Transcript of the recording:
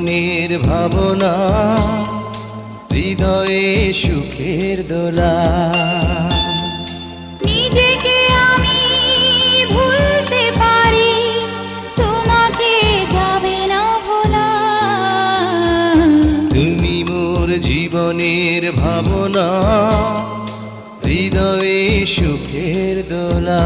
জীবনের ভাবনা, হৃদয়ে সুখের দোলা। নিজেকে আমি ভুলতে পারি, তোমাকে যাবে না ভোলা। তুমি মোর জীবনের ভাবনা, হৃদয়ে সুখের দোলা।